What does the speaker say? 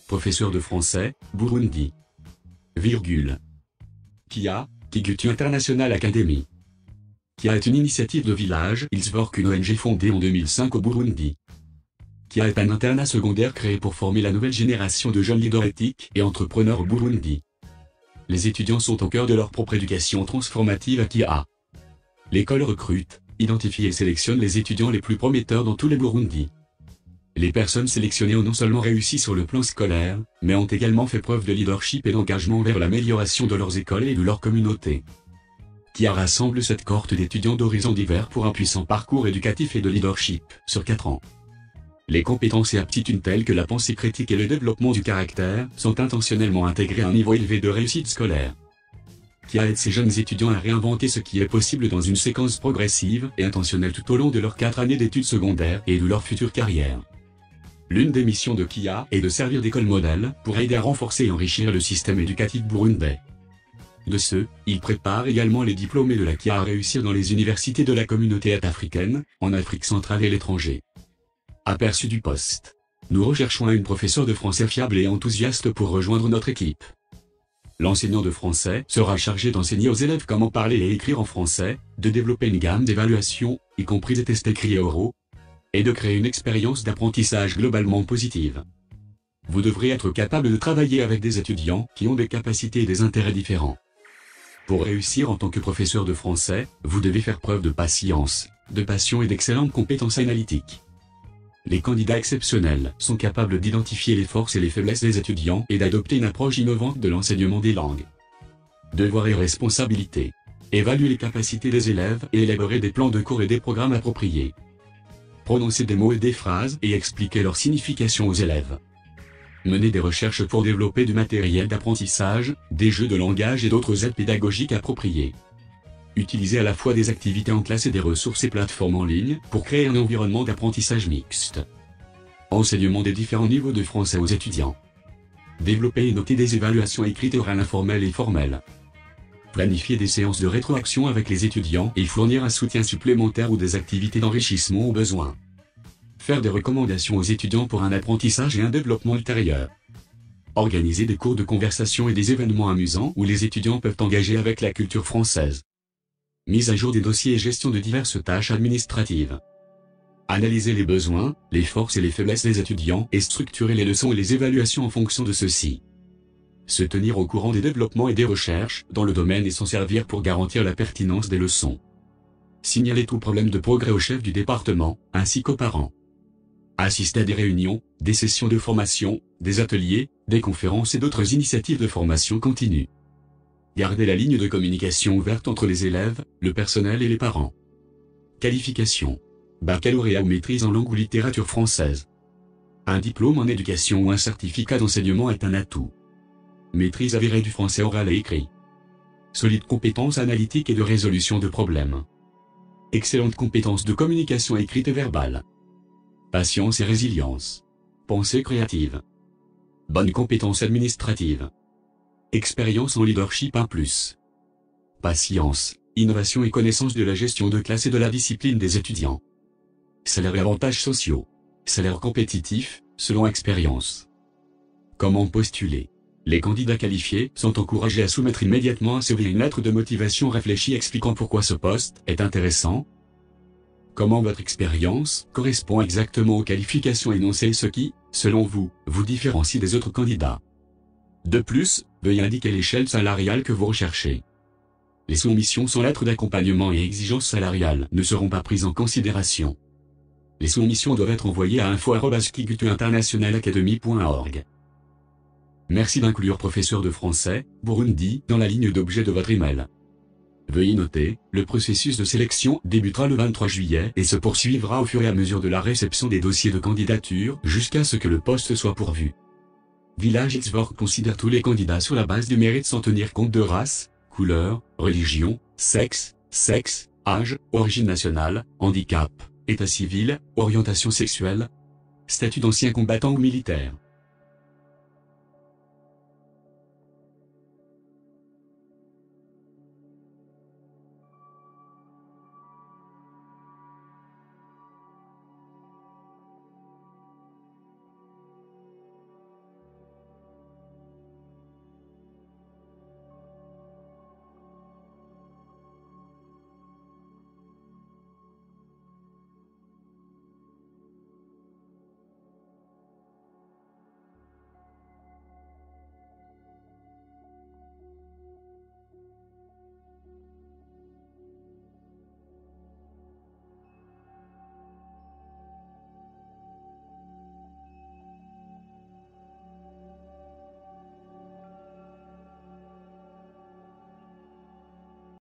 professeur de français, Burundi. Virgule. KIA, Kigutu International Academy. KIA est une initiative de village, Ilsvork, une ONG fondée en 2005 au Burundi. KIA est un internat secondaire créé pour former la nouvelle génération de jeunes leaders éthiques et entrepreneurs au Burundi. Les étudiants sont au cœur de leur propre éducation transformative à KIA. L'école recrute, identifie et sélectionne les étudiants les plus prometteurs dans tous les Burundi. Les personnes sélectionnées ont non seulement réussi sur le plan scolaire, mais ont également fait preuve de leadership et d'engagement vers l'amélioration de leurs écoles et de leur communauté. KIA rassemble cette cohorte d'étudiants d'horizons divers pour un puissant parcours éducatif et de leadership, sur 4 ans. Les compétences et aptitudes telles que la pensée critique et le développement du caractère sont intentionnellement intégrées à un niveau élevé de réussite scolaire. KIA aide ces jeunes étudiants à réinventer ce qui est possible dans une séquence progressive et intentionnelle tout au long de leurs 4 années d'études secondaires et de leur future carrière. L'une des missions de KIA est de servir d'école modèle pour aider à renforcer et enrichir le système éducatif burundais. De ce, il prépare également les diplômés de la KIA à réussir dans les universités de la communauté africaine, en Afrique centrale et l'étranger. Aperçu du poste. Nous recherchons une professeure de français fiable et enthousiaste pour rejoindre notre équipe. L'enseignant de français sera chargé d'enseigner aux élèves comment parler et écrire en français, de développer une gamme d'évaluations, y compris des tests écrits et oraux, et de créer une expérience d'apprentissage globalement positive. Vous devrez être capable de travailler avec des étudiants qui ont des capacités et des intérêts différents. Pour réussir en tant que professeur de français, vous devez faire preuve de patience, de passion et d'excellentes compétences analytiques. Les candidats exceptionnels sont capables d'identifier les forces et les faiblesses des étudiants et d'adopter une approche innovante de l'enseignement des langues. Devoirs et responsabilités. Évaluer les capacités des élèves et élaborer des plans de cours et des programmes appropriés. Prononcer des mots et des phrases et expliquer leur signification aux élèves. Mener des recherches pour développer du matériel d'apprentissage, des jeux de langage et d'autres aides pédagogiques appropriées. Utiliser à la fois des activités en classe et des ressources et plateformes en ligne pour créer un environnement d'apprentissage mixte. Enseignement des différents niveaux de français aux étudiants. Développer et noter des évaluations écrites et orales informelles et formelles. Planifier des séances de rétroaction avec les étudiants et fournir un soutien supplémentaire ou des activités d'enrichissement au besoin. Faire des recommandations aux étudiants pour un apprentissage et un développement ultérieur. Organiser des cours de conversation et des événements amusants où les étudiants peuvent engager avec la culture française. Mise à jour des dossiers et gestion de diverses tâches administratives. Analyser les besoins, les forces et les faiblesses des étudiants et structurer les leçons et les évaluations en fonction de ceux-ci. Se tenir au courant des développements et des recherches dans le domaine et s'en servir pour garantir la pertinence des leçons. Signaler tout problème de progrès au chef du département, ainsi qu'aux parents. Assister à des réunions, des sessions de formation, des ateliers, des conférences et d'autres initiatives de formation continue. Garder la ligne de communication ouverte entre les élèves, le personnel et les parents. Qualification. Baccalauréat ou maîtrise en langue ou littérature française. Un diplôme en éducation ou un certificat d'enseignement est un atout. Maîtrise avérée du français oral et écrit. Solides compétences analytiques et de résolution de problèmes. Excellentes compétences de communication écrite et verbale. Patience et résilience. Pensée créative. Bonnes compétences administratives. Expérience en leadership 1+. Patience, innovation et connaissance de la gestion de classe et de la discipline des étudiants. Salaire et avantages sociaux. Salaire compétitif, selon expérience. Comment postuler? Les candidats qualifiés sont encouragés à soumettre immédiatement un CV et une lettre de motivation réfléchie expliquant pourquoi ce poste est intéressant. Comment votre expérience correspond exactement aux qualifications énoncées et ce qui, selon vous, vous différencie des autres candidats. De plus, veuillez indiquer l'échelle salariale que vous recherchez. Les soumissions sans lettre d'accompagnement et exigences salariales ne seront pas prises en considération. Les soumissions doivent être envoyées à info@kigutuinternationalacademy.org. Merci d'inclure professeur de français, Burundi, dans la ligne d'objet de votre email. Veuillez noter, le processus de sélection débutera le 23 juillet et se poursuivra au fur et à mesure de la réception des dossiers de candidature jusqu'à ce que le poste soit pourvu. Village Ilsvork considère tous les candidats sur la base du mérite sans tenir compte de race, couleur, religion, sexe, âge, origine nationale, handicap, état civil, orientation sexuelle, statut d'ancien combattant ou militaire.